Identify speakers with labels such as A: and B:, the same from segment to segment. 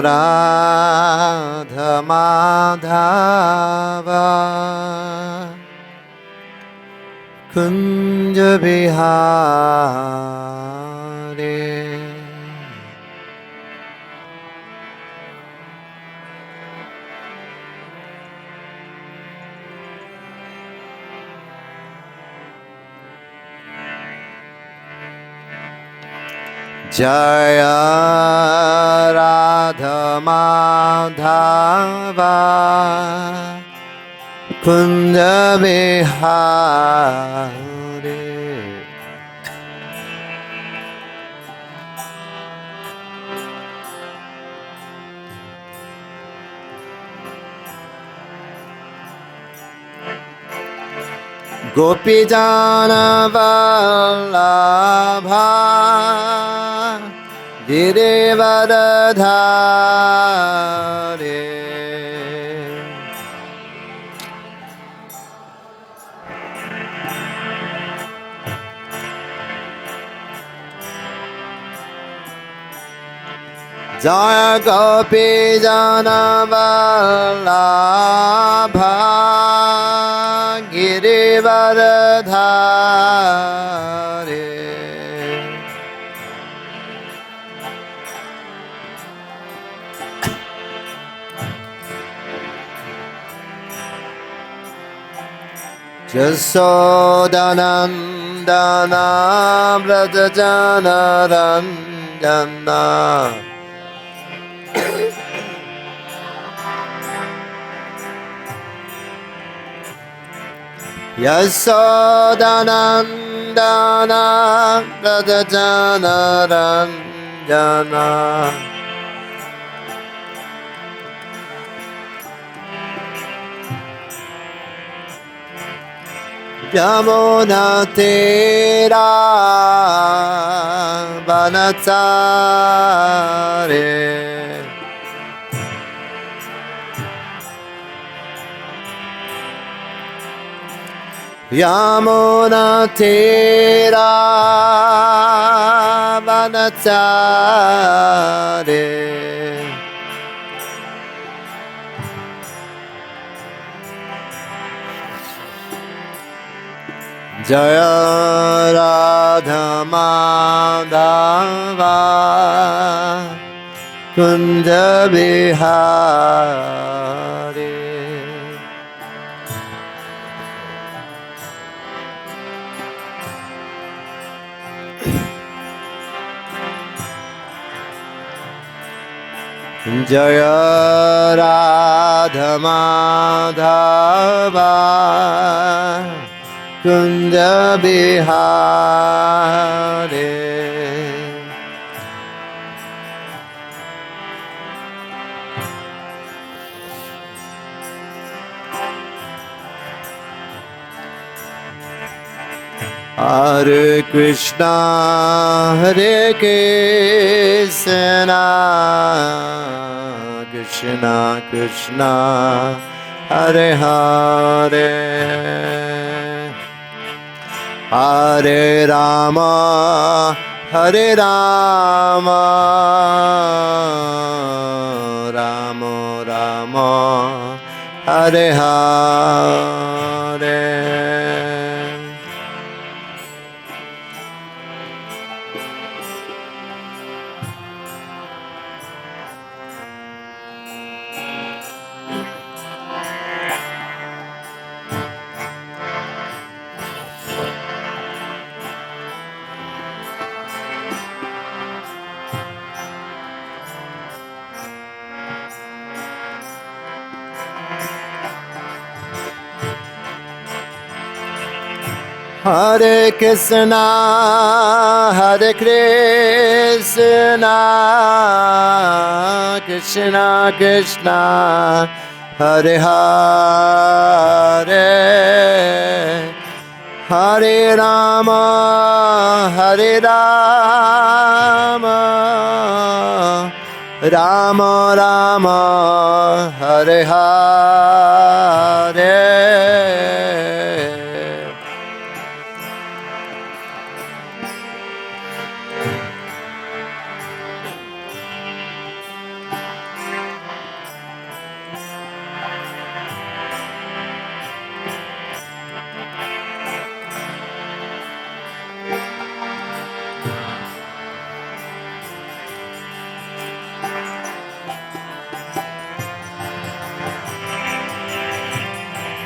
A: Radha Madhava Kunja Vihare Jaya Radha Madhava Kunja Vihare Gopi Jana Vallabha Girivardhare Jaya Gopi Jana Vallabha Girivardhare Jasodanandana Vrajajana Ranjana Yasodanandana Vrajajana Ranjana Yamuna Tera Vanatare Yamuna Tera Vanatare Jaya Radha Madhava Kunja Vihare Jaya Radha Madhava Kunja Vihare Hare Krishna Hare Krishna Krishna Krishna Hare Hare Hare Rama Hare Rama Rama Rama Hare Hare Hare Krishna Hare Krishna Krishna Krishna Hare Hare Hare Rama Hare Rama Rama Rama Hare Hare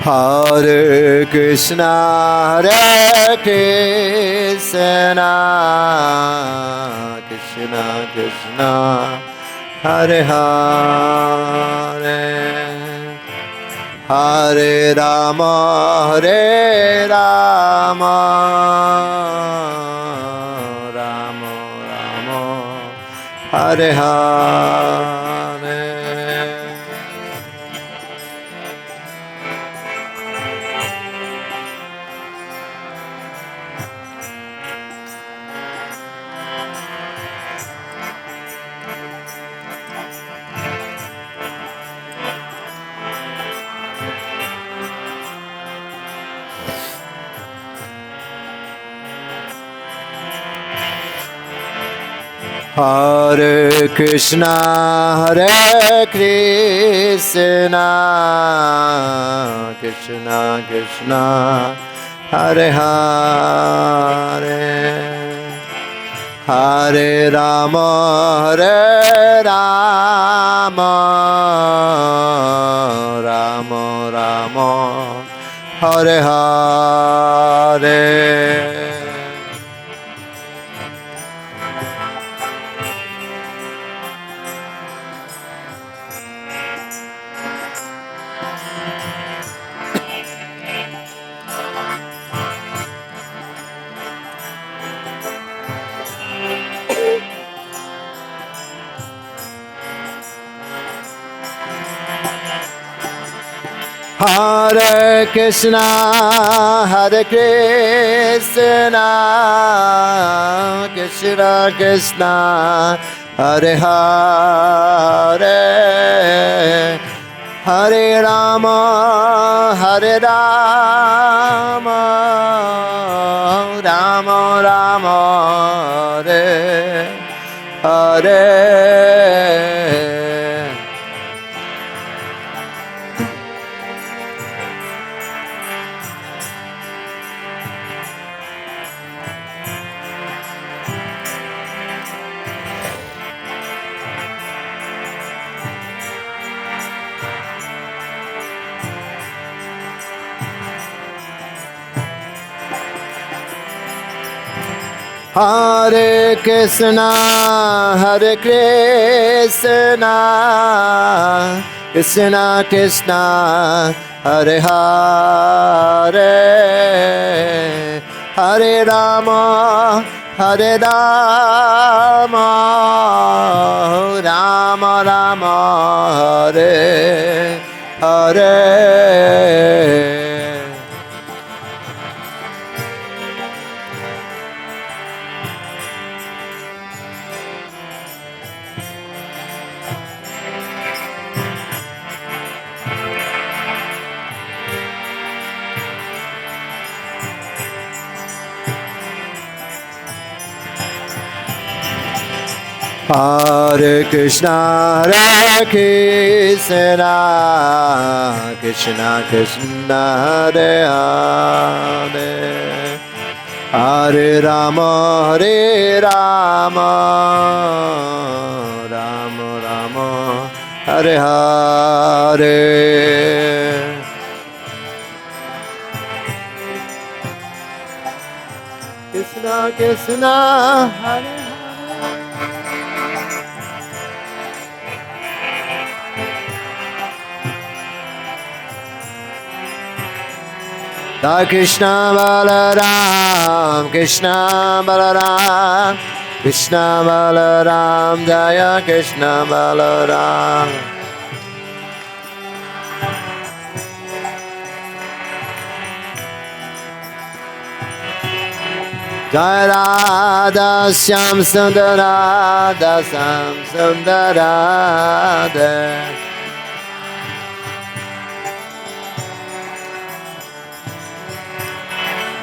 A: Hare Krishna, Hare Krishna, Krishna Krishna, Hare Hare, Hare Rama, Hare Rama, Rama Rama, Hare Hare. Hare Krishna, Hare Krishna, Krishna Krishna, Hare Hare, Hare Rama, Hare Rama, Rama Rama, Hare Hare. Hare Krishna, Hare Krishna, Krishna Krishna, Hare Hare, Hare Rama, Hare Rama, Rama Rama, Hare Hare. Hare Krishna, Hare Krishna, Krishna Krishna, Hare Hare, Hare Rama, Hare Rama, Rama Rama, Hare Hare. Hare Krishna, Hare Krishna, Krishna Krishna, Hare Hare, Hare Rama, Hare Rama, Rama Rama, Hare Hare. Krishna Krishna, Hare Hare Krishna Balaram, Krishna Balaram, Krishna Balaram, Jaya Krishna Balaram. Jaya Radha Shyam Sundara, Dasam Sundara,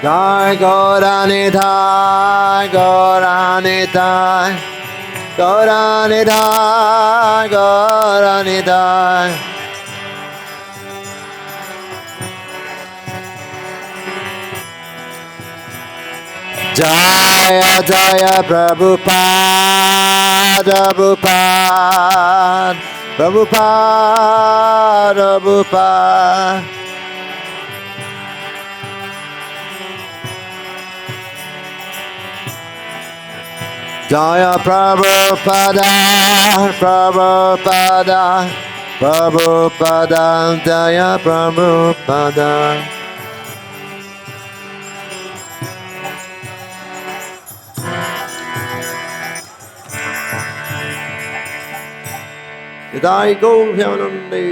A: Jai Gauranidhai, Gauranidhai, Gauranidhai, Gauranidhai. Jaya Jaya Prabhupada, Prabhupada, Prabhupada, Prabhupada. Jaya Prabhupada, Prabhupada, Prabhupada, Jaya Prabhupada. Jai Govyanande,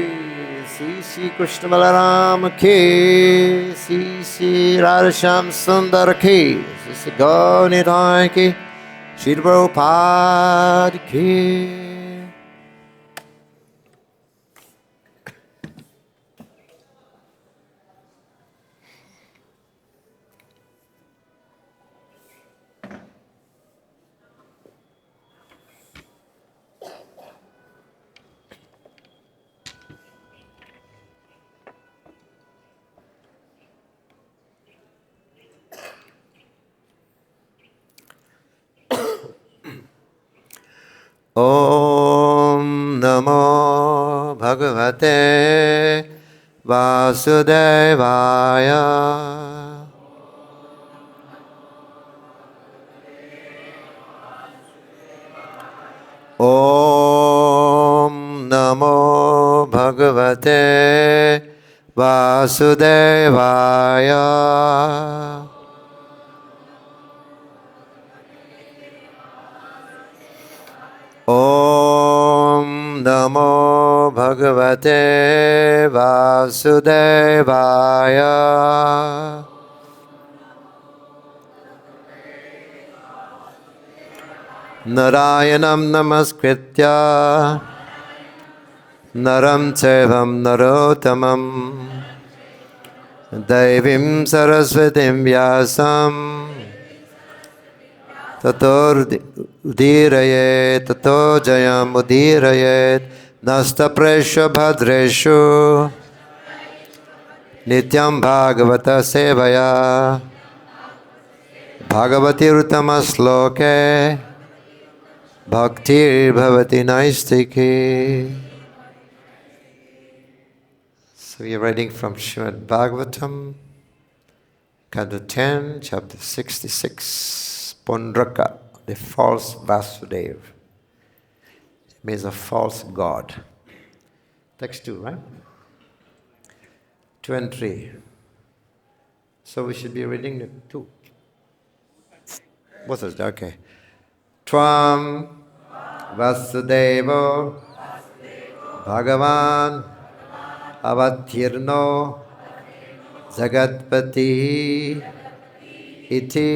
A: Sri Krishna Balaram Ki, Sri Radhasham Sundara Ki, Sri Gaunidai Ki, Sri Prabhupada Ki. Om Namo Bhagavate Vāsudevaya. Om Namo Bhagavate Vāsudevaya. Om Namo Bhagavate Vāsudevaya. Narayanam namaskritya naram chaivam narottamam Devim saraswatim vyasam tato udiraye tato jayam udiraye nasta presha bhadreshu nityam bhagavata sevaya bhagavatīrṇaḥ sloke bhaktir bhavati naistiki. So we are reading from Śrīmad-Bhāgavatam, Canto 10, Chapter 66, Pauṇḍraka, the false Vāsudeva. It means a false God. Text 2, right? 2 and 3. So we should be reading the 2. Both of them, okay. Tvam vāsudevo bhagavān avatīṛno jagat-patiḥ iti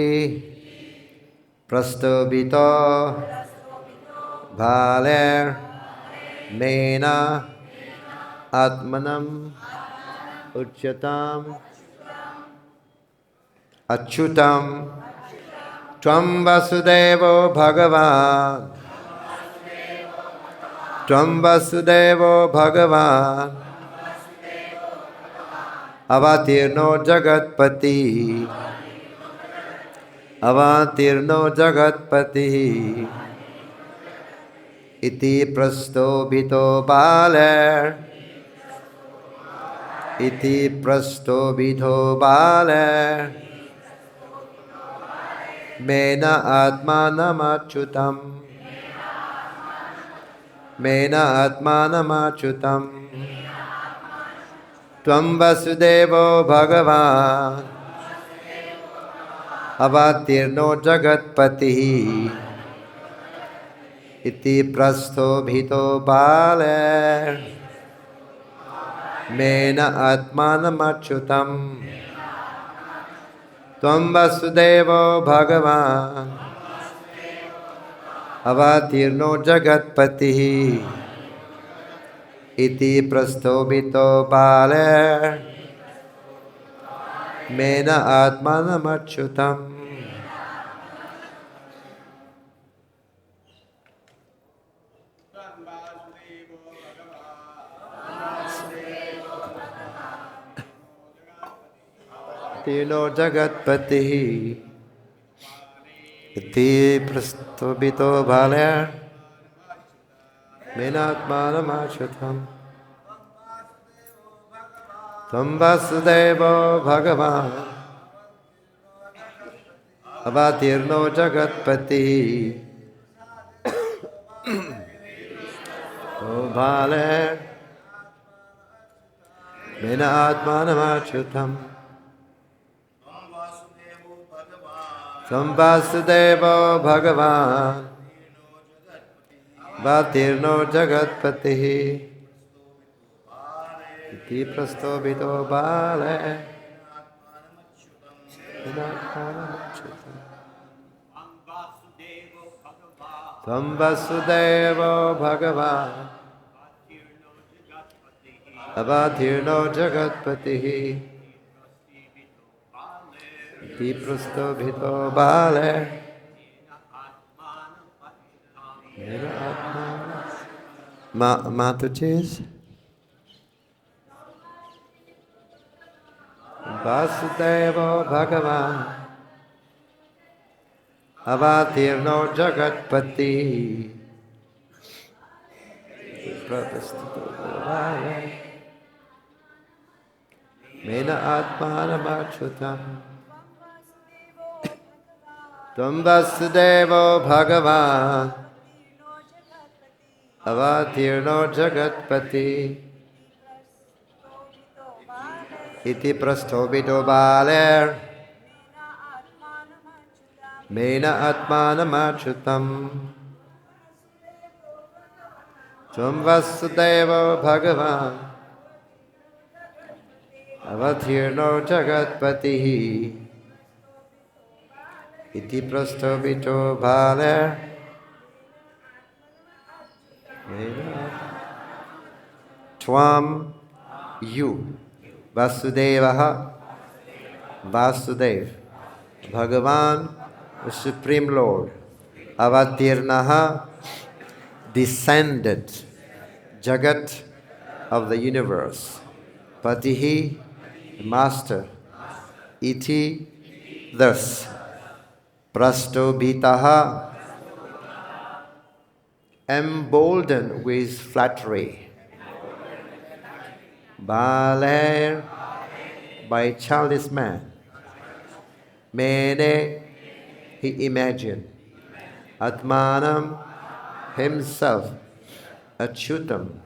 A: prastobhito bālair mena ātmānam acyutam tvam vāsudevo bhagavān tvam vāsudevo bhagavān avatīṛno jagat-patiḥ iti prastobhito bālair mena ātmānam acyutam tvam vāsudevo bhagavān avatīṛno jagat-patiḥ iti prastobhito bālair mena ātmānam acyutam tvam vāsudevo bhagavān avatīṛno jagat-patiḥ iti prastobhito bālair mena ātmānam acyutam. Avatīṛno jagat-patiḥ iti prastobhito bālair mena ātmānam acyutam tvam vāsudevo bhagavān avatīṛno jagat-patiḥ bālair, mena ātmānam acyutam, tvam vāsudevo bhagavān, avatīṛṇo jagat-patiḥ, iti prastobhito bālair, mena ātmānam acyutam. Tvam vāsudevo bhagavān, avatīṛṇo jagat-patiḥ, iti prastobhito bālair, mena ātmānam. Mataji's. Vāsudevo bhagavān, avatīṛṇo jagat-patiḥ, mena ātmānam acyutam. Tvam vāsudevo bhagavān, avatīṛṇo jagat-patiḥ, iti prastobhito bālair, mena ātmānam acyutam. Tvam vāsudevo bhagavān, avatīṛṇo jagat-patiḥ, iti prastobhito bālair, tvam, you, Vāsudevaḥ, Vāsudeva, bhagavān, the Supreme Lord, avatīrṇaḥ, descended, jagat of the universe, patiḥ, master, iti, thus, prastobhitaḥ, emboldened with flattery, bālair, by childish man, mene, he imagined, ātmānam, himself, acyutam,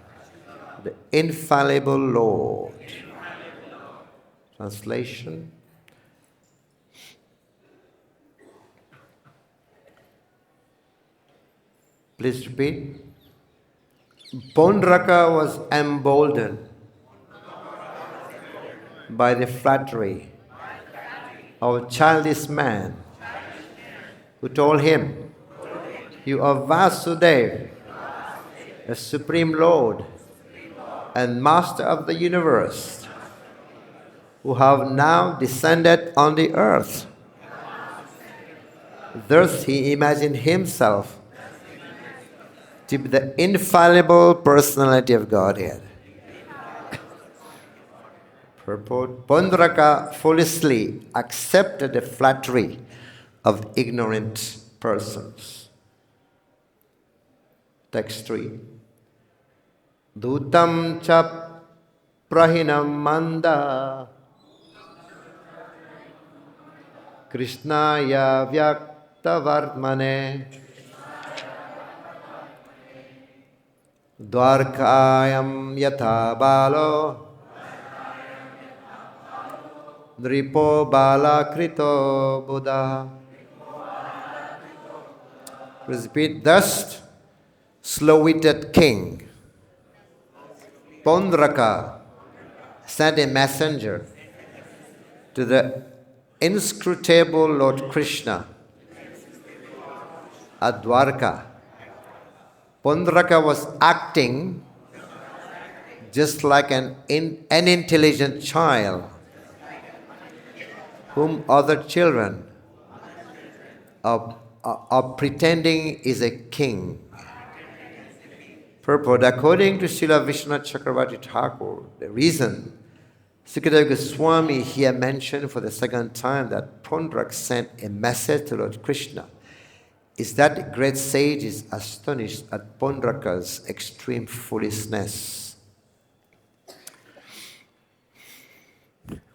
A: the infallible Lord. Translation. Please repeat. Pauṇḍraka was emboldened by the flattery of a childish man who told him, "You are Vāsudeva, the Supreme Lord and Master of the universe, who have now descended on the earth." Thus he imagined himself to be the infallible personality of Godhead. Purport: Pauṇḍraka foolishly accepted the flattery of ignorant persons. Text 3. Dhutam cha prahinam manda Krishnaya vyaktavartmane dvarkayam yatha balo Nripo balakrito Buddha. Repeat. Thus, slow-witted king Pauṇḍraka sent a messenger to the inscrutable Lord Krishna at Dwarka. Pauṇḍraka was acting just like an unintelligent child whom other children are pretending is a king. Purport: according to Srila Vishwanath Chakravarti Thakur, the reason Sukadeva Goswami here mentioned for the second time that Pauṇḍraka sent a message to Lord Krishna is that the great sage is astonished at Pauṇḍraka's extreme foolishness.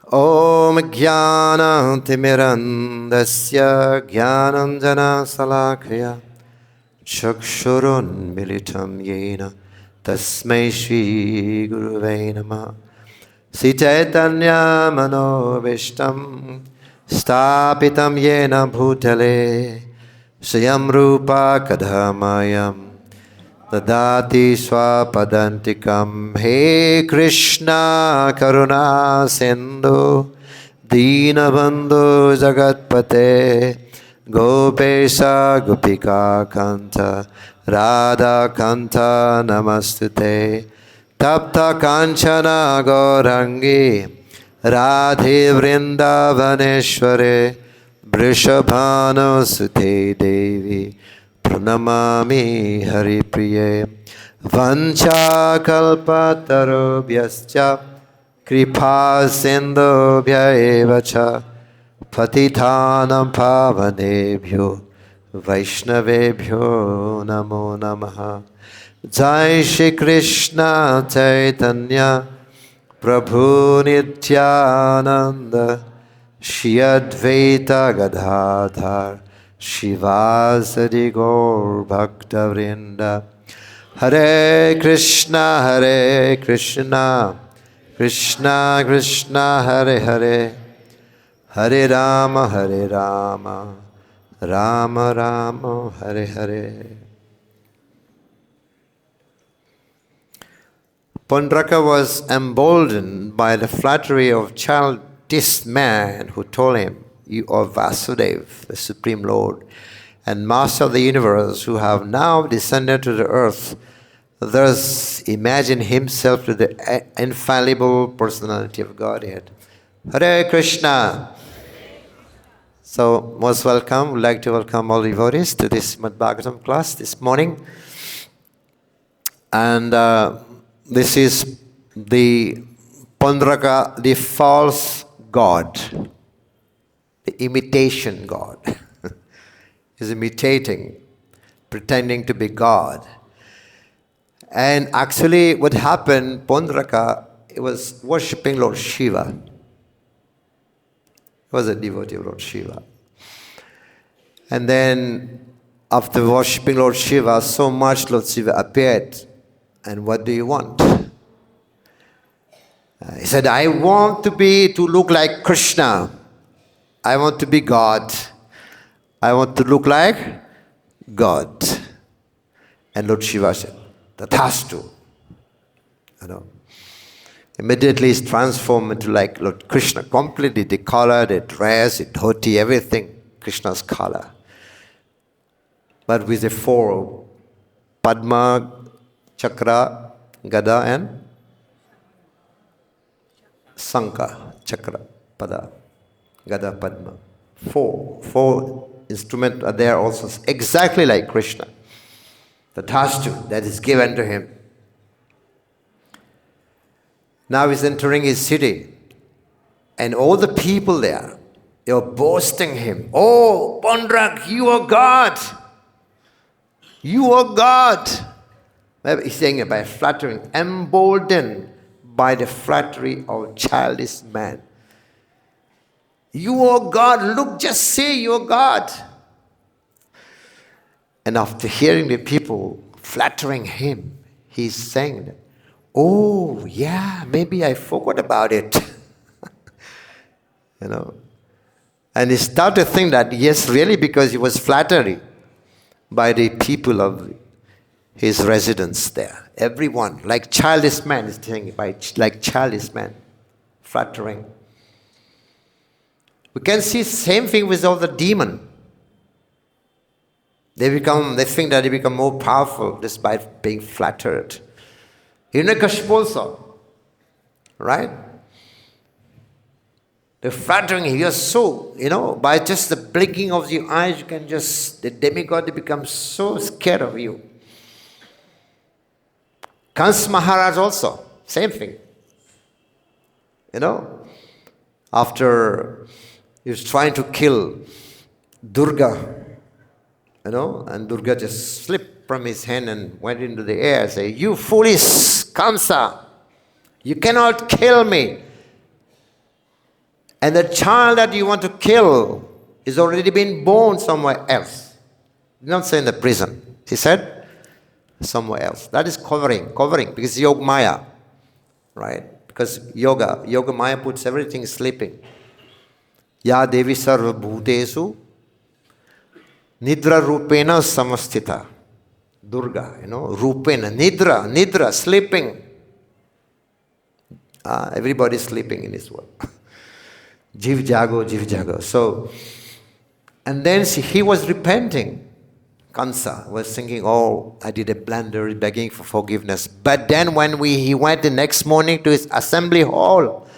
A: Om Jnana Timirandasya Jnananjana Salakaya Chakshurun Militam Yena Tasmai Shri Guruve Namah. Sri Chaitanya Manobishtam Stapitam Yena Bhutale Swayam Rupa Kadhamayam Dadati Swapadantikam. He Krishna Karuna Sindhu Dīnabandhu jagat-patiḥ Gopesha Gopika Kanta Radha Kanta Namastute Tapta Kanchana Gaurangi Radhe Vrindavaneshware Vrishabhano Sute Devi Pranamami Haripriye Vancha Kalpatarubhyascha Kripa Sindhubhya eva cha Patitanam Pavanebhyo Vaishnavebhyo Namo Namaha. Jai Shri Krishna Chaitanya Prabhu Nityananda Shri Advaita Gadadhar Shivasadi Gaur Bhakta Vrinda. Hare Krishna Krishna Krishna Hare Hare Hare Rama Rama Rama Hare Hare. Pauṇḍraka was emboldened by the flattery of childish man who told him, "You are Vāsudev, the Supreme Lord and Master of the universe, who have now descended to the earth. Thus imagine himself to the infallible personality of Godhead." Hare Krishna. So, most welcome. We'd like to welcome all devotees to this Śrīmad-Bhāgavatam class this morning. And this is the Pauṇḍraka, the false God, the imitation God. He's imitating, pretending to be God. And actually what happened, Pauṇḍraka, he was worshipping Lord Shiva. He was a devotee of Lord Shiva. And then after worshipping Lord Shiva so much, Lord Shiva appeared. And what do you want? He said, I want to look like Krishna. I want to be God. I want to look like God. And Lord Shiva said, Tathastu. Immediately he's transformed into like Lord Krishna, completely the color, the dress, the dhoti, everything Krishna's color. But with the four, Padma, Chakra, Gada and Sankha. Chakra, Pada, Gada, Padma. Four instruments are there also, exactly like Krishna. Tathastu, that is given to him. Now he's entering his city, and all the people there, they are boasting him. Oh, Pauṇḍraka, you are God. You are God. He's saying it by flattering, emboldened by the flattery of childish man. You are God. Look, just say you are God. And after hearing the people flattering him, he's saying, oh, yeah, maybe I forgot about it. And he started to think that, yes, really, because he was flattered by the people of his residence there. Everyone, like childish man, is saying, like childish man, flattering. We can see same thing with all the demons. They think that they become more powerful just by being flattered. Hiranyakashipu also, right? They're flattering you. You're so, by just the blinking of your eyes, the demigod becomes so scared of you. Kans Maharaj also, same thing. After he was trying to kill Durga, and Durga just slipped from his hand and went into the air, say, you foolish Kamsa, you cannot kill me. And the child that you want to kill is already been born somewhere else. Did not say in the prison. He said, somewhere else. That is covering, because yoga maya, right? Because yoga maya puts everything sleeping. Ya Devi sarva bhutesu nidra rupena samastita. Durga, rupena, nidra, sleeping. Everybody is sleeping in this world. Jiv jago. So, and then he was repenting. Kansa was thinking, oh, I did a blunder, begging for forgiveness. But then when he went the next morning to his assembly hall,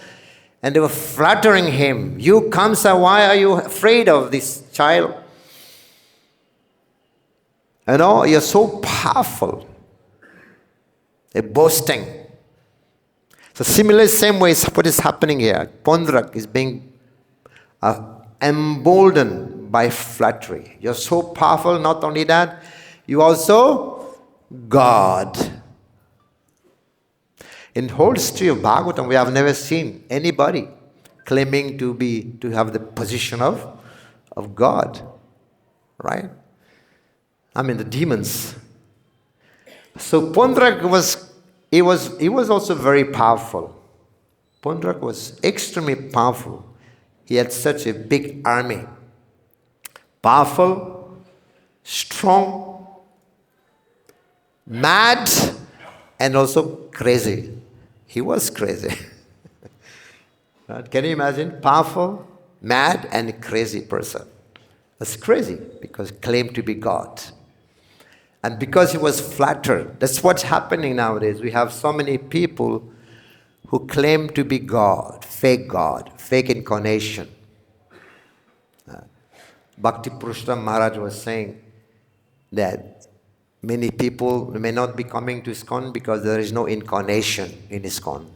A: and they were flattering him, you Kamsa, why are you afraid of this child? You're so powerful. They're boasting. So similarly, same way is what is happening here. Pauṇḍraka is being emboldened by flattery. You're so powerful, not only that, you also God. In the whole history of Bhagavatam, we have never seen anybody claiming to have the position of God. Right? I mean the demons. So Pauṇḍraka was also very powerful. Pauṇḍraka was extremely powerful. He had such a big army. Powerful, strong, mad, and also crazy. He was crazy. Right? Can you imagine? Powerful, mad, and crazy person. That's crazy because he claimed to be God. And because he was flattered, that's what's happening nowadays. We have so many people who claim to be God, fake incarnation. Bhakti Purushottam Maharaj was saying that many people may not be coming to ISKCON because there is no incarnation in ISKCON.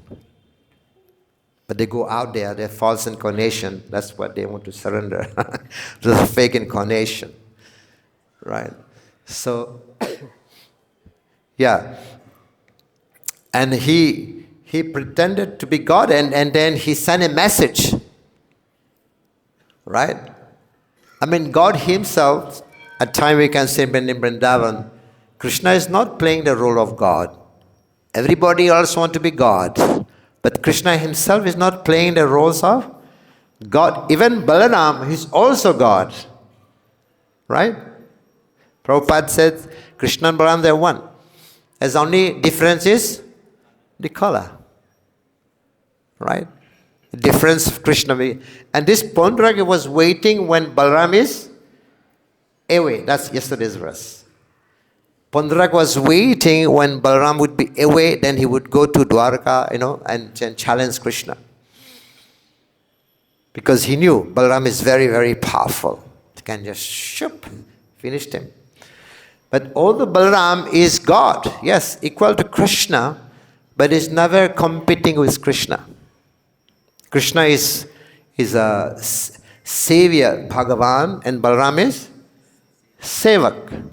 A: But they go out there, they're false incarnation, that's what they want to surrender. To the fake incarnation. Right? So, yeah. And he pretended to be God and then he sent a message. Right? I mean, God himself, at times we can say in Vrindavan, Krishna is not playing the role of God. Everybody else wants to be God. But Krishna himself is not playing the roles of God. Even Balaram is also God. Right? Prabhupada said, Krishna and Balaram, they're one. As only difference is the color. Right? The difference of Krishna. And this Pauṇḍraka was waiting when Balaram is away. That's yesterday's verse. Pauṇḍraka was waiting when Balaram would be away, then he would go to Dwarka, and challenge Krishna. Because he knew Balaram is very, very powerful. He can just finished him. But although Balaram is God, yes, equal to Krishna, but is never competing with Krishna. Krishna is a savior, bhagavān, and Balaram is sevak.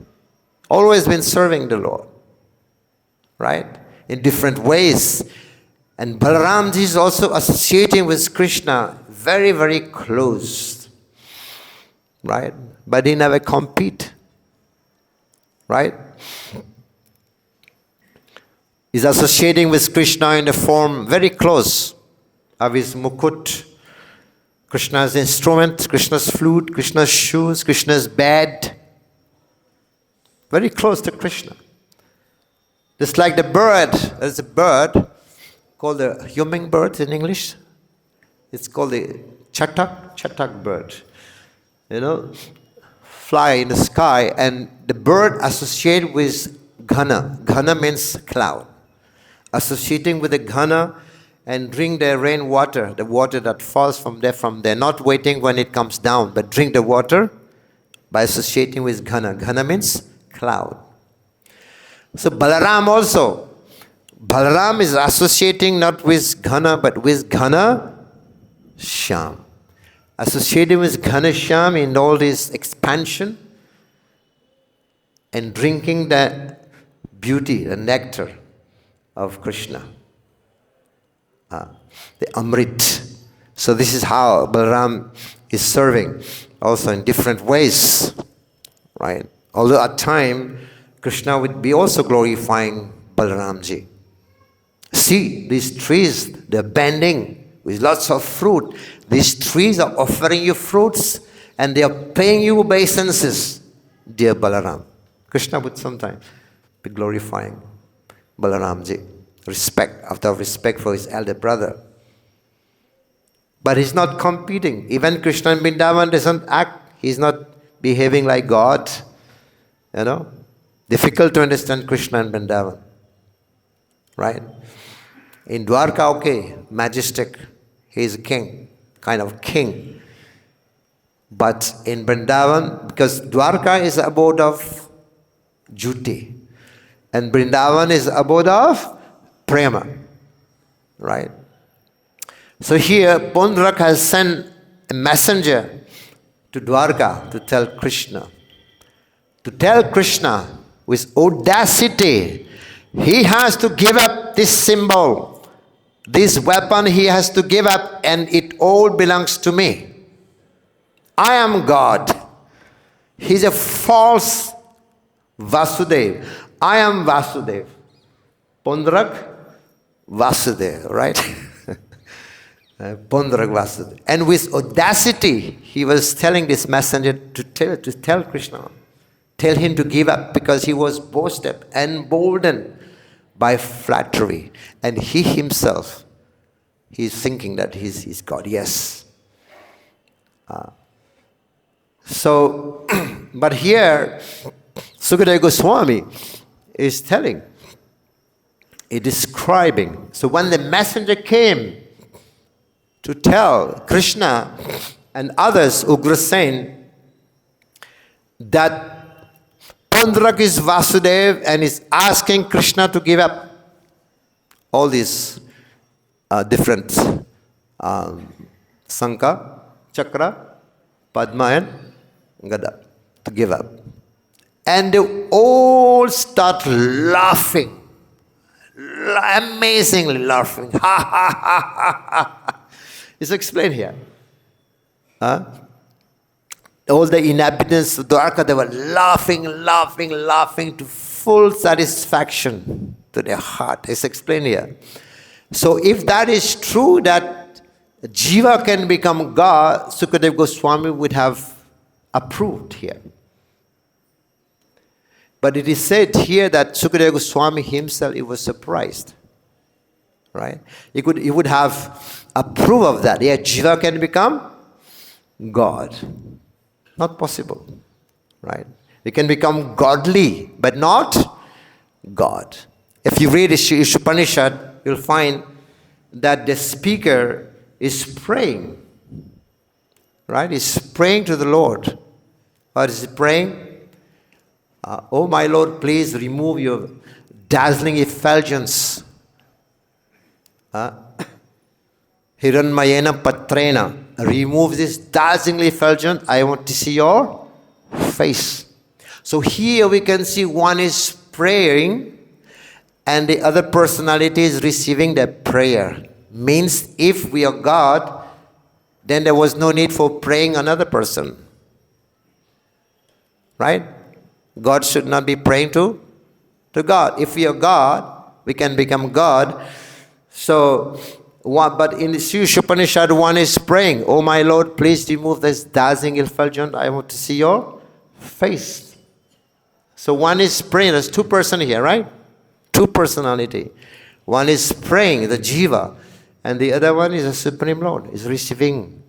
A: Always been serving the Lord. Right? In different ways. And Balaram is also associating with Krishna very, very close. Right? But he never compete. Right? He's associating with Krishna in the form very close of his mukut, Krishna's instrument, Krishna's flute, Krishna's shoes, Krishna's bed. Very close to Krishna. Just like the bird. There's a bird called the hummingbird in English. It's called the chatak bird. Fly in the sky, and the bird associated with ghana. Ghana means cloud. Associating with the ghana and drink the rainwater, the water that falls from there, not waiting when it comes down, but drink the water by associating with ghana. Ghana means cloud. So Balaram also. Balaram is associating not with ghana, but with ghana sham. Associated with Ghanashyam in all this expansion and drinking the beauty, the nectar of Krishna. The Amrit. So this is how Balaram is serving, also in different ways. Right? Although at times Krishna would be also glorifying Balaramji. See, these trees, they're bending with lots of fruit. These trees are offering you fruits and they are paying you obeisances, dear Balaram. Krishna would sometimes be glorifying Balaramji. Out of respect for his elder brother. But he's not competing. Even Krishna in Vrindavan doesn't act. He's not behaving like God. Difficult to understand Krishna in Vrindavan. Right? In Dwarka, okay, majestic. He's a king, kind of king. But in Vrindavan, because Dwarka is the abode of duty. And Vrindavan is the abode of prema. Right? So here, Pauṇḍraka has sent a messenger to Dwarka to tell Krishna. To tell Krishna with audacity, he has to give up this symbol. This weapon he has to give up, and it all belongs to me. I am God. He's a false Vāsudev. I am Vāsudev. Pauṇḍraka, Vāsudeva, right? Pauṇḍraka Vāsudeva. And with audacity, he was telling this messenger to tell Krishna. Tell him to give up, because he was boasted, emboldened by flattery. And he himself, he's thinking that he's God. Yes. But here, Sukadeva Goswami is describing. So when the messenger came to tell Krishna and others, Ugrasen, that Pauṇḍraka is Vāsudeva and is asking Krishna to give up all these different Sankha, Chakra, Padma and Gada to give up. And they all start laughing. Amazingly laughing. Ha ha ha ha ha. It's explained here. All the inhabitants of Dwarka, they were laughing to full satisfaction to their heart. It's explained here. So if that is true, that Jiva can become God, Sukadeva Goswami would have approved here. But it is said here that Sukadeva Goswami himself, he was surprised. Right? He would have approved of that. Yeah, Jiva can become God. Not possible. Right? He can become godly, but not God. If you read Upanishad, you'll find that the speaker is praying. Right? He's praying to the Lord. What is he praying? Oh my Lord, please remove your dazzling effulgence. Hiranmayena patrena. Remove this dazzling effulgence. I want to see your face. So here we can see one is praying and the other personality is receiving the prayer. Means if we are God, then there was no need for praying another person. Right? God should not be praying to God. If we are God, we can become God. So, but in the Upanishad, one is praying, oh my Lord, please remove this dazzling effulgence. I want to see your face. So one is praying. There's two persons here, right? Two personality. One is praying, the Jiva, and the other one is the Supreme Lord, is receiving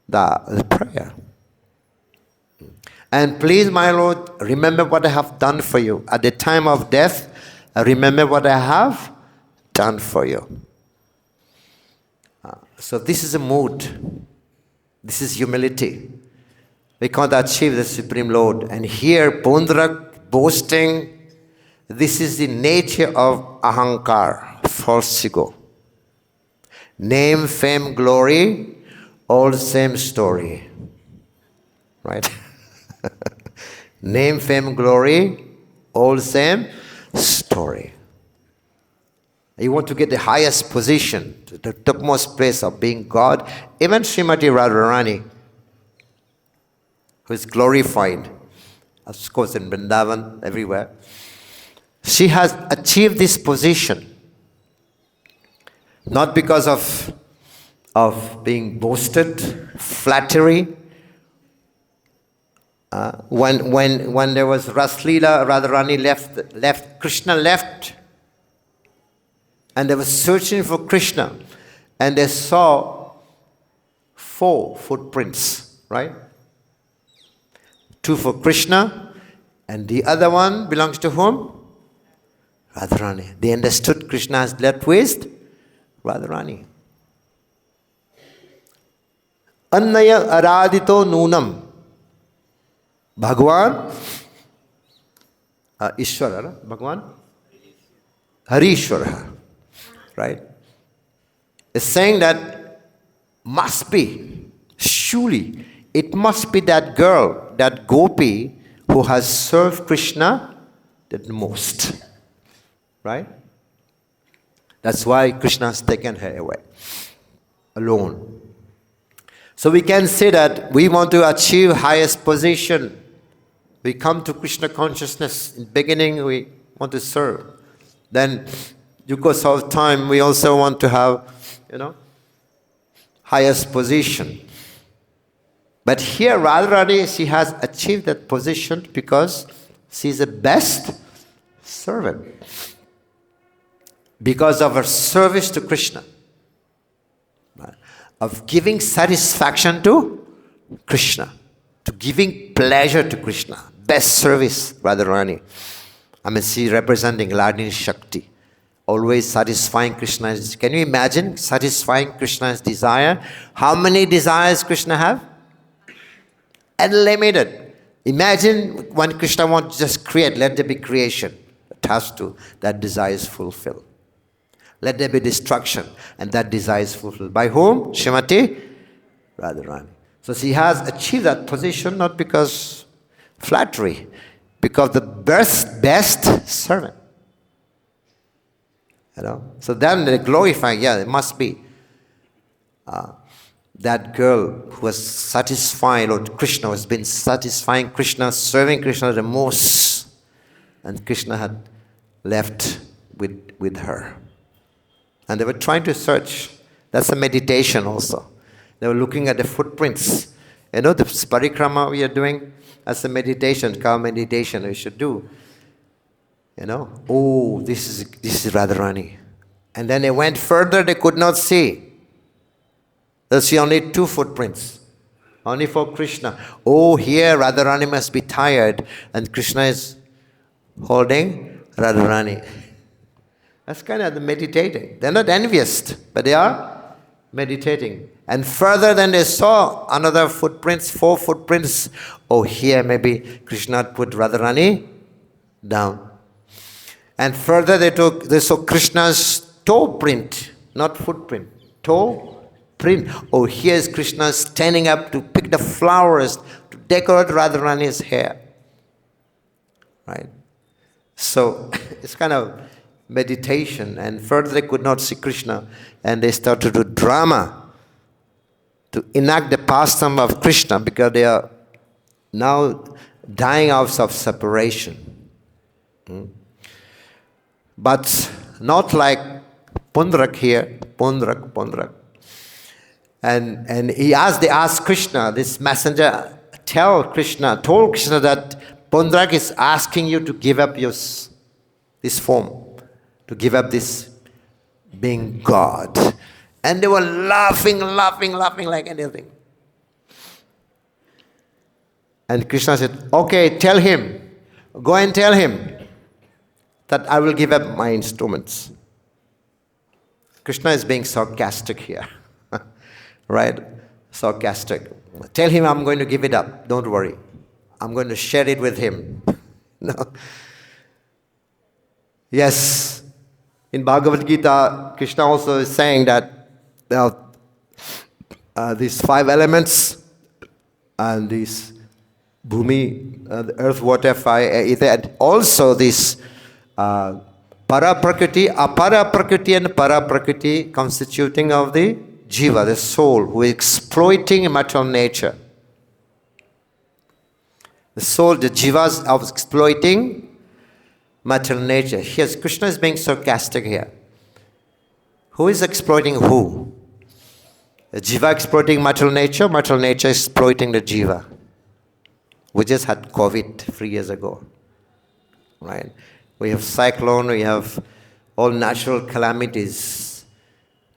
A: the prayer. And please, my Lord, remember what I have done for you. At the time of death, remember what I have done for you. So this is a mood. This is humility. We can't achieve the Supreme Lord. And here, Pauṇḍraka boasting, this is the nature of ahankar, false ego. Name, fame, glory, all same story. Right? Name, fame, glory, all same story. You want to get the highest position, the topmost place of being God. Even Srimati Radharani, who is glorified of course in Vrindavan, everywhere. She has achieved this position not because of being boasted, flattery. When there was Raslila, Radharani left, Krishna left, and they were searching for Krishna, and they saw 4 footprints, right? 2 for Krishna, and the other one belongs to whom? Radharani. They understood Krishna has left with Radharani. Annaya aradito nunam. bhagavān, Ishvara, bhagavān? Harishvara, right? It's saying that must be, surely, it must be that girl, that gopi, who has served Krishna the most, right? That's why Krishna has taken her away, alone. So we can say that we want to achieve highest position. We come to Krishna consciousness. In the beginning, we want to serve. Then, due course of time, we also want to have, highest position. But here, Radharani, she has achieved that position because she is the best servant. Because of her service to Krishna. Of giving satisfaction to Krishna. To giving pleasure to Krishna. Best service, Radharani. She representing Ladini Shakti. Always satisfying Krishna's. Can you imagine satisfying Krishna's desire? How many desires Krishna have? Unlimited. Imagine when Krishna wants to just create, let there be creation. Attached to that desire is fulfilled. Let there be destruction, and that desire is fulfilled. By whom? Srimati Radharani. So she has achieved that position not because flattery, because the best servant. So then they glorify, it must be that girl who was satisfying, Lord Krishna has been satisfying Krishna, serving Krishna the most, and Krishna had left with her. And they were trying to search. That's a meditation also. They were looking at the footprints. The parikrama we are doing, that's a meditation, cow meditation we should do. Oh, this is Radharani. And then they went further, they could not see. They see only 2 footprints. Only for Krishna. Oh, here Radharani must be tired. And Krishna is holding Radharani. That's kind of the meditating. They're not envious, but they are meditating. And further then they saw another footprints, 4 footprints. Oh, here maybe Krishna put Radharani down. And further they saw Krishna's toe print, not footprint, toe print. Oh, here's Krishna standing up to pick the flowers to decorate Radharani's hair. Right? So it's kind of meditation. And further they could not see Krishna, and they started to do drama to enact the pastime of Krishna, because they are now dying out of separation. But not like Pauṇḍraka here, Pauṇḍraka. And they asked Krishna, this messenger told Krishna that Pauṇḍraka is asking you to give up this form, to give up this being God. And they were laughing like anything. And Krishna said, okay, tell him, go and tell him that I will give up my instruments. Krishna is being sarcastic here. Right? Sarcastic. Tell him I'm going to give it up. Don't worry. I'm going to share it with him. No. Yes. In Bhagavad Gita, Krishna also is saying that these 5 elements and these bhumi, the earth, water, fire, ether, and also this para-prakriti, apara-prakriti and para-prakriti constituting of the jiva, the soul, who is exploiting material nature. The soul, the jivas are exploiting material nature. Here, Krishna is being sarcastic here. Who is exploiting who? The jiva exploiting material nature exploiting the jiva. We just had COVID 3 years ago. Right? We have cyclone, we have all natural calamities,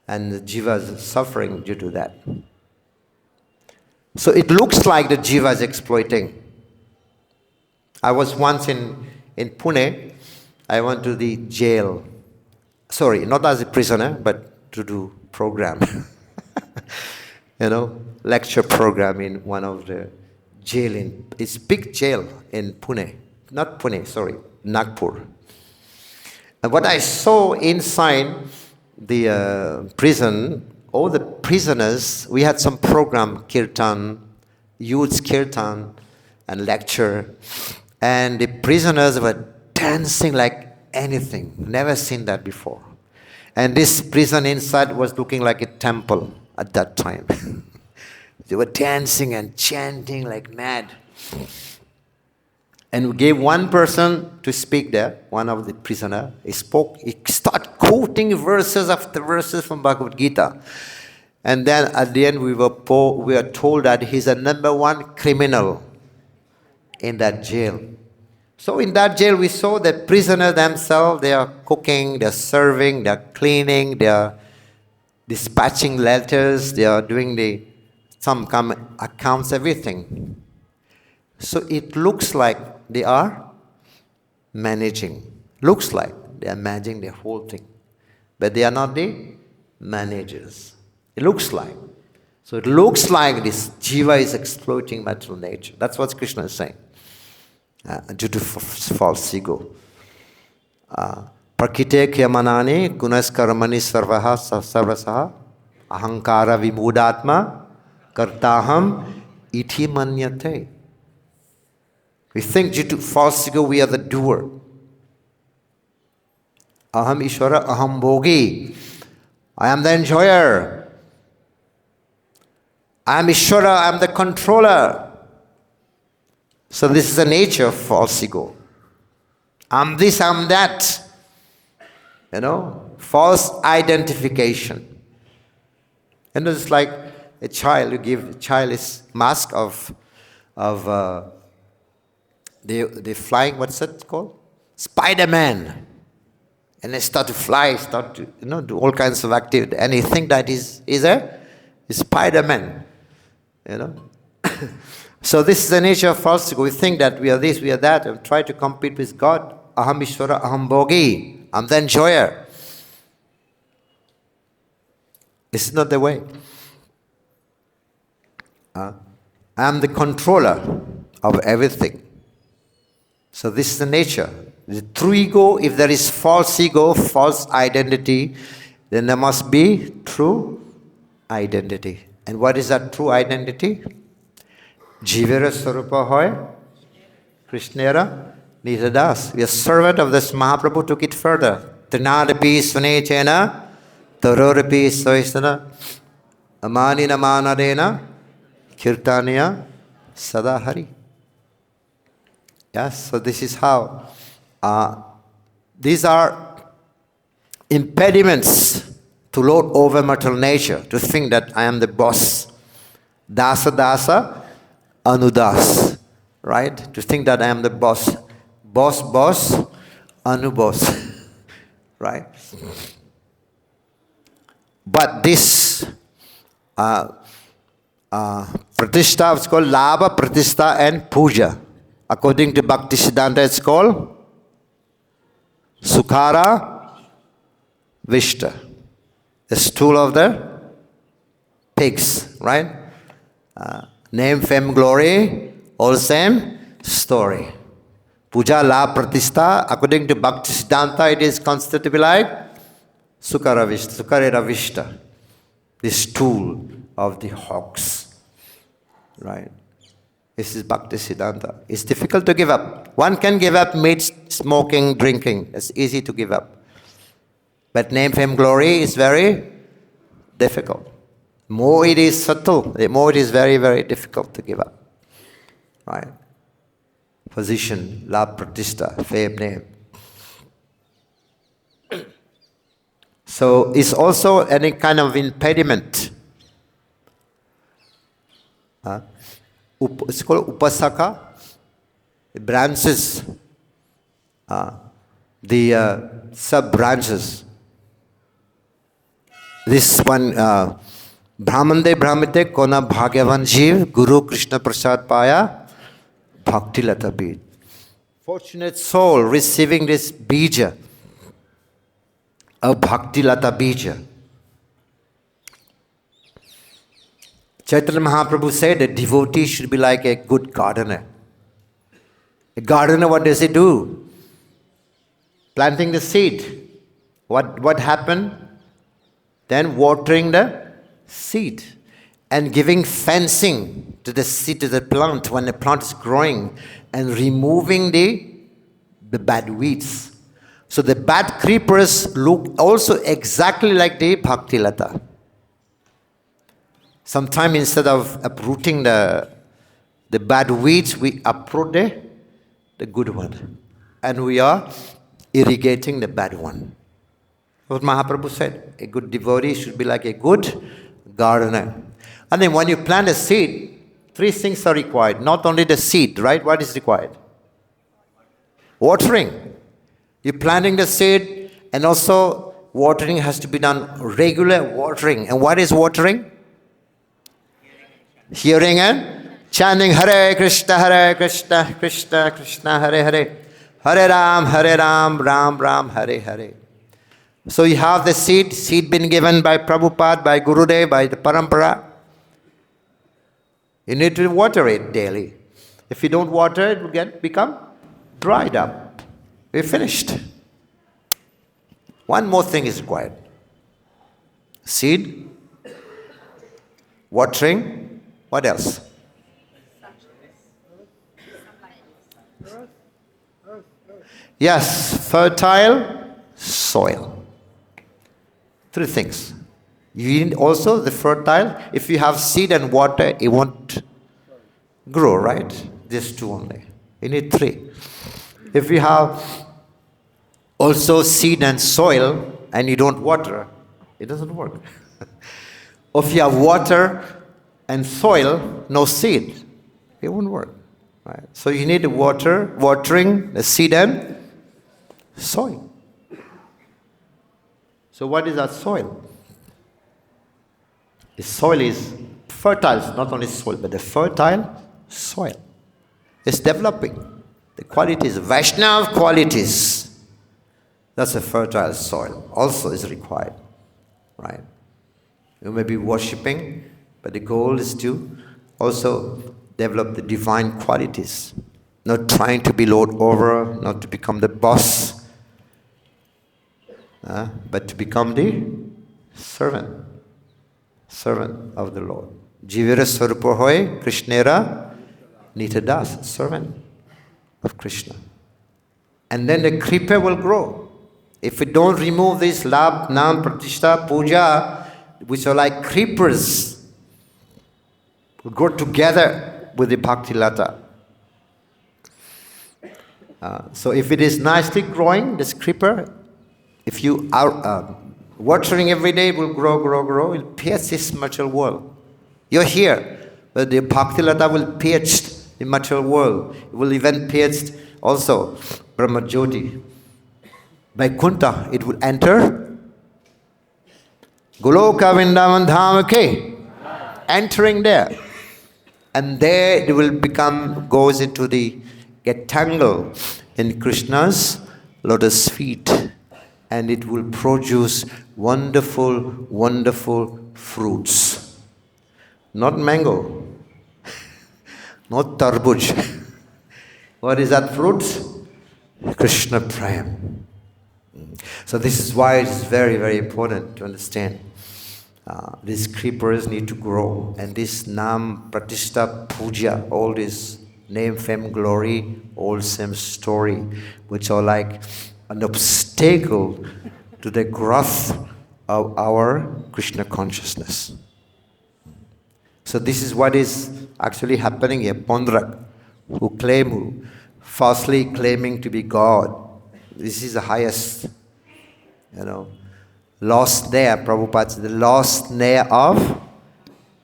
A: and the jiva is suffering due to that. So it looks like the jiva is exploiting. I was once in Pune. I went to the jail. Sorry, not as a prisoner, but to do program. Lecture program in one of the jail it's big jail in Pune. Not Pune, sorry, Nagpur. And what I saw inside the prison, all the prisoners, we had some program, kirtan, youth kirtan, and lecture. And the prisoners were dancing like anything. Never seen that before. And this prison inside was looking like a temple at that time. They were dancing and chanting like mad. And we gave one person to speak there, one of the prisoner. He spoke, he started quoting verses after verses from Bhagavad Gita. And then at the end we were told that he's the number one criminal in that jail. So in that jail we saw the prisoners themselves, they are cooking, they are serving, they are cleaning, they are dispatching letters, they are doing some accounts, everything. So it looks like they are managing. Looks like they are managing the whole thing. But they are not the managers. It looks like. So it looks like this jiva is exploiting material nature. That's what Krishna is saying. Due to false ego. Prakite kyamanani gunas karamani sarvaha sarvasaha ahankara vimudatma kartaham iti manyate. We think due to false ego we are the doer. Aham Ishvara, aham bhogi. I am the enjoyer. I am Ishvara, I am the controller. So this is the nature of false ego. I'm this, I'm that. False identification. It's like a child, you give a child this mask of the flying, what's that called? Spider-Man. And they start to fly, start to do all kinds of activity. And you think that is a Spider-Man. So this is the nature of false ego. We think that we are this, we are that, and try to compete with God. Aham Ishvara, aham bhogi. I'm the enjoyer. This is not the way. I am the controller of everything. So this is the nature. The true ego, if there is false ego, false identity, then there must be true identity. And what is that true identity? Jivera Sarupa Hoy, Krishnera Nitadas. We are servant of this Mahaprabhu, took it further. Trinadapi Sunechena, Tarorapi Soisana, Amanina Manadena, Kirtaniya Sadahari. Yes, so this is how. These are impediments to lord over material nature, to think that I am the boss. Dasa dasa, anudas. Right? To think that I am the boss. Boss, boss, anuboss. Right? But this pratishtha is called Labha, Pratishtha and Puja. According to Bhakti Siddhanta, it's called Sukhara Vishta, the stool of the pigs, right? Name, fame, glory, all same story. Puja, la, pratishtha, according to Bhakti Siddhanta, it is considered to be like Sukhara Vishta, Sukharera Vishta, the stool of the hogs, right? This is Bhakti Siddhanta. It's difficult to give up. One can give up meat, smoking, drinking. It's easy to give up. But name, fame, glory is very difficult. More it is subtle, the more it is very, very difficult to give up. Right? position, labh, pratishtha, fame, name. So it's also any kind of impediment. It's called upasaka. It branches, the sub-branches. This one, Brahmande Brahmite Kona Bhagavan Jeev Guru Krishna Prasad Paya Bhakti Lata Bij. Fortunate soul receiving this bija of Bhakti Lata Bija. Chaitanya Mahaprabhu said that devotee should be like a good gardener. A gardener, what does he do? Planting the seed. What happened? Then watering the seed and giving fencing to the seed, to the plant when the plant is growing, and removing the bad weeds. So the bad creepers look also exactly like the Bhakti Lata. Sometimes instead of uprooting the bad weeds, we uproot the good one. And we are irrigating the bad one. What Mahaprabhu said, a good devotee should be like a good gardener. And then when you plant a seed, 3 things are required. Not only the seed, right? What is required? Watering. You're planting the seed, and also watering has to be done, regular watering. And what is watering? Hearing and chanting Hare Krishna, Krishna Krishna, Hare Hare. Hare Ram, Ram Ram, Hare Hare. So you have the seed been given by Prabhupada, by Gurudev, by the Parampara. You need to water it daily. If you don't water it, will become dried up. We're finished. One more thing is required. Seed, watering, what else? Yes, fertile soil. 3 things. You need also the fertile. If you have seed and water, it won't grow, right? These 2 only. You need 3. If you have also seed and soil and you don't water, it doesn't work. Or if you have water and soil, no seed, it won't work. Right? So you need the watering, the seed and soil. So what is that soil? The soil is fertile, not only soil, but the fertile soil. It's developing. The qualities, Vaishnava qualities. That's a fertile soil. Also is required. Right? You may be worshipping, but the goal is to also develop the divine qualities. Not trying to be lord over, not to become the boss, but to become the servant of the Lord. Jivira Swarupa hoy Krishnera Nitadas, servant of Krishna. And then the kripa will grow. If we don't remove this labh, nam, pratishtha, puja, which are like creepers, will grow together with the bhakti lata. So if it is nicely growing, this creeper, if you are watering every day, it will grow. It will pierce this material world. You're here, but the bhakti lata will pierce the material world. It will even pierce also Brahma Jyoti. By Kunta, it will enter Goloka Vrindavan Dham ke, entering there. And there it will goes into get tangled in Krishna's lotus feet. And it will produce wonderful, wonderful fruits. Not mango, not tarbuj. What is that fruit? Krishna Prem. So this is why it is very, very important to understand. These creepers need to grow. And this nam, pratishtha, puja, all this name, fame, glory, all same story, which are like an obstacle to the growth of our Krishna consciousness. So this is what is actually happening here. Pauṇḍraka, who falsely claiming to be God. This is the highest, lost snare. Prabhupada said, the lost snare of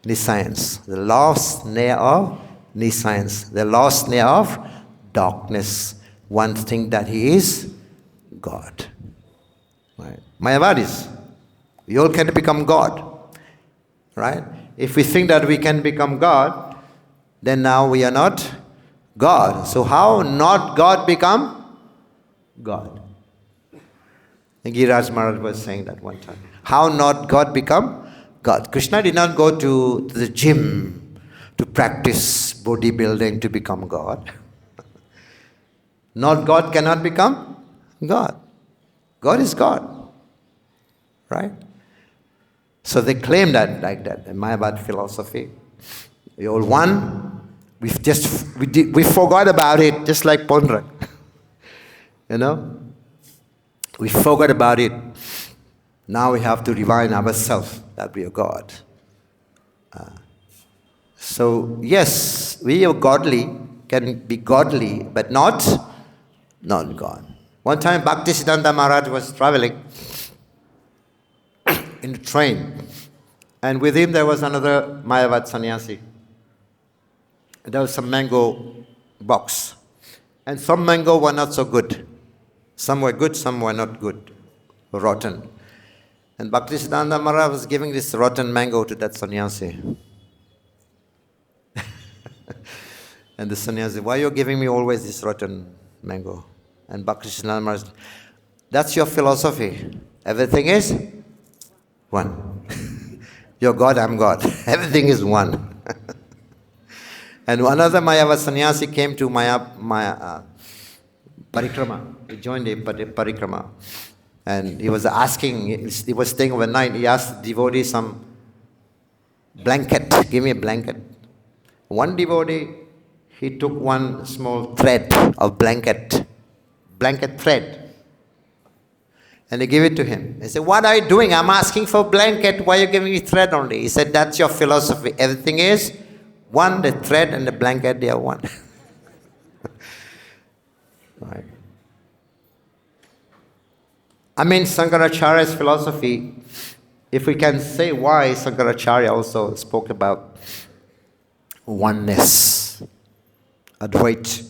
A: nescience. The lost snare of nescience. The lost snare of darkness. One thing that he is God. Right? Mayavadis, we all can become God. Right? If we think that we can become God, then now we are not God. So how not God become God? And Giriraj Maharaj was saying that one time. How not God become God? Krishna did not go to the gym to practice bodybuilding to become God. Not God cannot become God. God is God. Right? So they claim that like that, the Mayavad philosophy. We all one. We forgot about it, just like Pauṇḍraka. We forgot about it. Now we have to remind ourselves that we are God. So yes, we are godly, can be godly, but not God. One time Bhaktisiddhanta Maharaj was traveling in a train, and with him there was another Mayavad sannyasi. There was some mango box, and some mango were not so good. Some were good, some were not good, rotten. And Bhaktisiddhanta Maharaj was giving this rotten mango to that sannyasi. And the sannyasi, why are you giving me always this rotten mango? And Bhaktisiddhanta Maharaj, that's your philosophy. Everything is one. You're God, I'm God. Everything is one. And another Mayavad sannyasi came to parikrama. He joined a parikrama. And he was asking, he was staying overnight, he asked the devotee some blanket, give me a blanket. One devotee, he took one small thread of blanket thread. And he gave it to him. He said, what are you doing? I'm asking for blanket, why are you giving me thread only? He said, that's your philosophy. Everything is one, the thread and the blanket, they are one. Right. I mean, Shankaracharya's philosophy, if we can say why Shankaracharya also spoke about oneness, Advaita,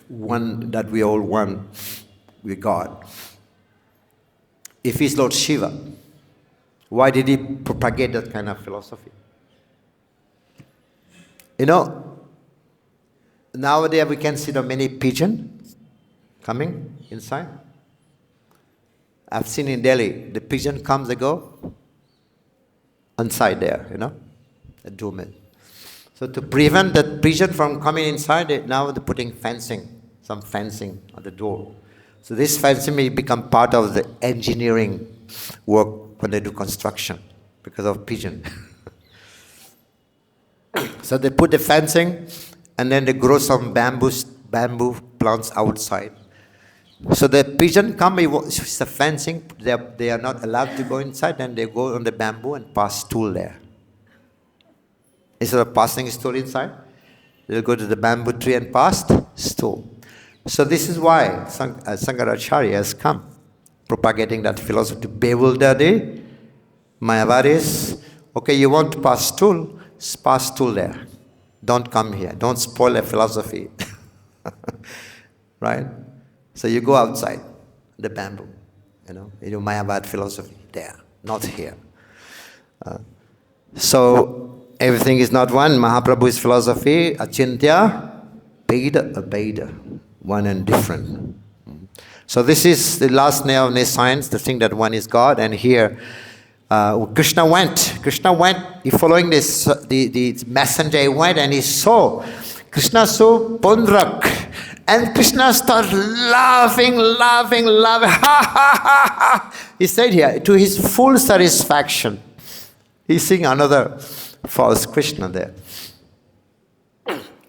A: one, that we all one with God. If he's Lord Shiva, why did he propagate that kind of philosophy? Nowadays we can see the many pigeons coming inside. I've seen in Delhi, the pigeon comes and go inside there, the doorman. So to prevent the pigeon from coming inside, now they're putting some fencing on the door. So this fencing may become part of the engineering work when they do construction because of pigeon. So they put the fencing and then they grow some bamboo plants outside. So the pigeon come, it's the fencing, they are not allowed to go inside, and they go on the bamboo and pass stool there. Instead of passing stool inside, they'll go to the bamboo tree and pass stool. So this is why Shankaracharya has come, propagating that philosophy to bewilder the Mayavadis. Okay, you want to pass stool there. Don't come here. Don't spoil a philosophy. Right? So you go outside the bamboo, Mayavad philosophy there, not here. So everything is not one. Mahaprabhu's philosophy, achintya, abeda, one and different. So this is the last nail of science, the thing that one is God. And here, Krishna went, following this, the messenger, he went and Krishna saw Pauṇḍraka. And Krishna started laughing. Ha ha ha! He said here, to his full satisfaction. He's seeing another false Krishna there.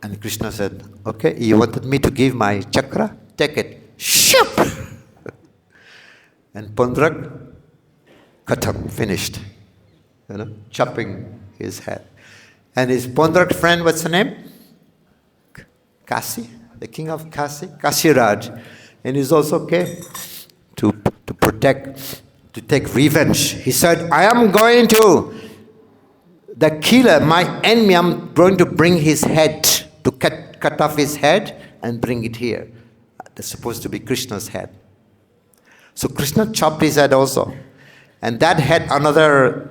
A: And Krishna said, okay, you wanted me to give my chakra? Take it. Ship! And Pauṇḍraka, khatam, finished. Chopping his head. And his Pauṇḍraka friend, what's her name? Kasi? the king of Kasi, Kasiraj, and he's also came to protect, to take revenge. He said, I am going to, the killer, my enemy, I'm going to bring his head, to cut off his head and bring it here. That's supposed to be Krishna's head. So Krishna chopped his head also. And that head, another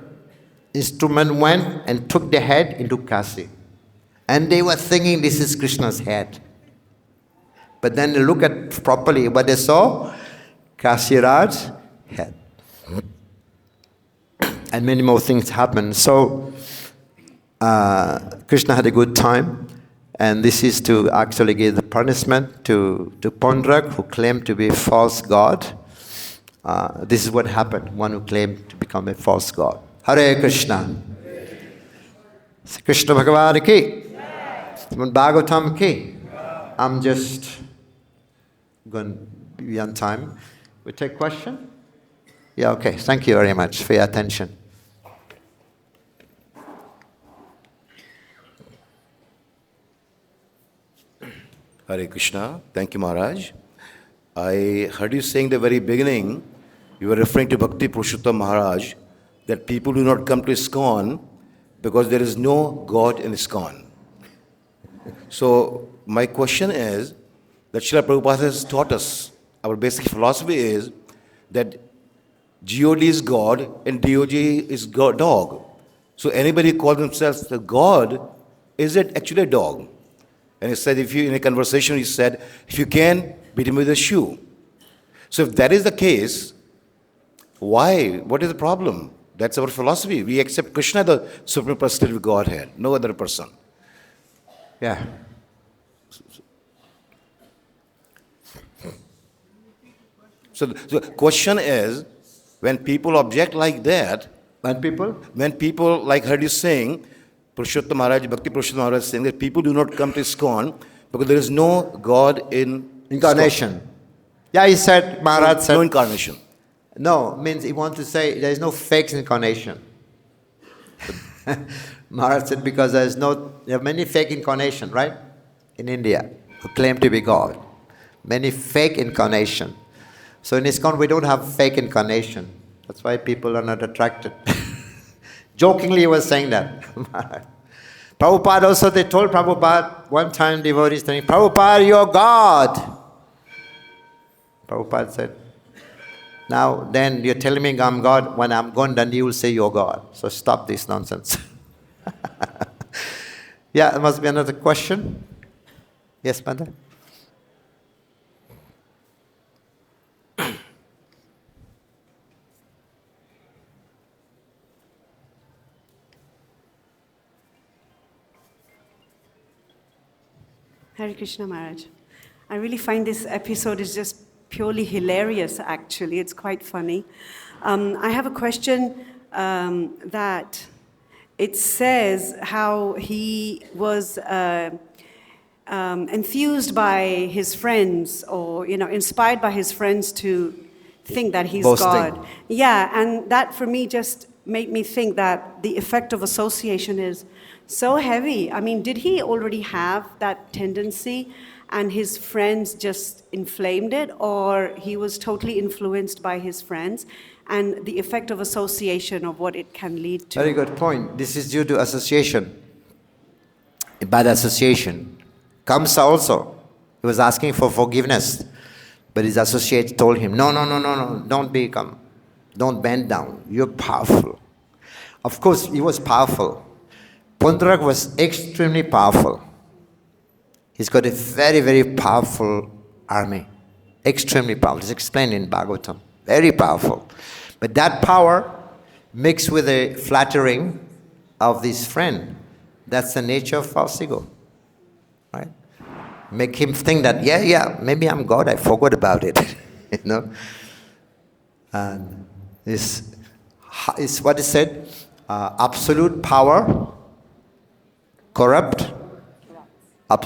A: instrument went and took the head into Kasi. And they were thinking this is Krishna's head. But then they look at properly what they saw, Kasiraj's head. And many more things happened. So Krishna had a good time. And this is to actually give the punishment to Pauṇḍraka, who claimed to be a false god. This is what happened, one who claimed to become a false god. Hare Krishna. Krishna Bhagavan ki. Śrīmad-Bhāgavatam ki. I'm just going to be on time. We take question? Yeah, okay. Thank you very much for your attention.
B: Hare Krishna. Thank you, Maharaj. I heard you saying the very beginning, you were referring to Bhakti Purushottam Maharaj, that people do not come to ISKCON because there is no God in ISKCON. So my question is that Srila Prabhupada has taught us, our basic philosophy is that God is God and DOG is God, dog. So anybody who calls themselves a God, is it actually a dog? And he said, if you, in a conversation, he said, if you can, beat him with a shoe. So if that is the case, why? What is the problem? That's our philosophy. We accept Krishna, the Supreme Personality of Godhead, no other person.
A: Yeah.
B: So the question is, when people object like that,
A: When people,
B: like heard you saying, Purushottam Maharaj, Bhakti Purushottam Maharaj saying that people do not come to ISKCON because there is no God in
A: incarnation.
B: ISKCON.
A: Yeah, he said, Maharaj said.
B: No incarnation.
A: No, means he wants to say there is no fake incarnation. Maharaj said because there are many fake incarnation, right? In India, who claim to be God. Many fake incarnation. So in ISKCON we don't have fake incarnation. That's why people are not attracted. Jokingly he was saying that. Prabhupada also, they told Prabhupada, one time devotees saying, Prabhupada, you're God. Prabhupada said, now then you're telling me I'm God, when I'm gone then you will say you're God. So stop this nonsense. Yeah, there must be another question. Yes, Mother?
C: Hare Krishna Maharaj. I really find this episode is just purely hilarious, actually. It's quite funny. I have a question that it says how he was enthused by his friends, or inspired by his friends to think that he's
A: Boasting.
C: God. Yeah, and that for me just made me think that the effect of association is so heavy. I mean, did he already have that tendency and his friends just inflamed it, or he was totally influenced by his friends and the effect of association of what it can lead to?
A: Very good point. This is due to association. A bad association. Kamsa also, he was asking for forgiveness, but his associates told him, no, don't bend down, you're powerful. Of course, he was powerful. Pauṇḍraka was extremely powerful. He's got a very, very powerful army. Extremely powerful. It's explained in Bhagavatam. Very powerful. But that power mixed with the flattering of this friend, that's the nature of false ego. Right? Make him think that, maybe I'm God, I forgot about it. And this is what is said, absolute power corrupt.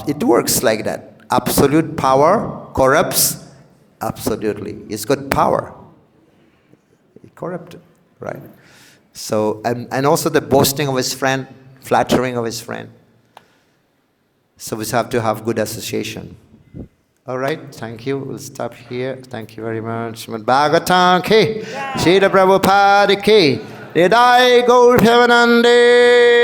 A: It works like that. Absolute power corrupts absolutely. It's got power. It corrupted, right? So, and also the boasting of his friend, flattering of his friend. So we have to have good association. All right, thank you. We'll stop here. Thank you very much. Śrīmad-Bhāgavatam ki, Srila Prabhupada ki, Nidai Gaur Premanande.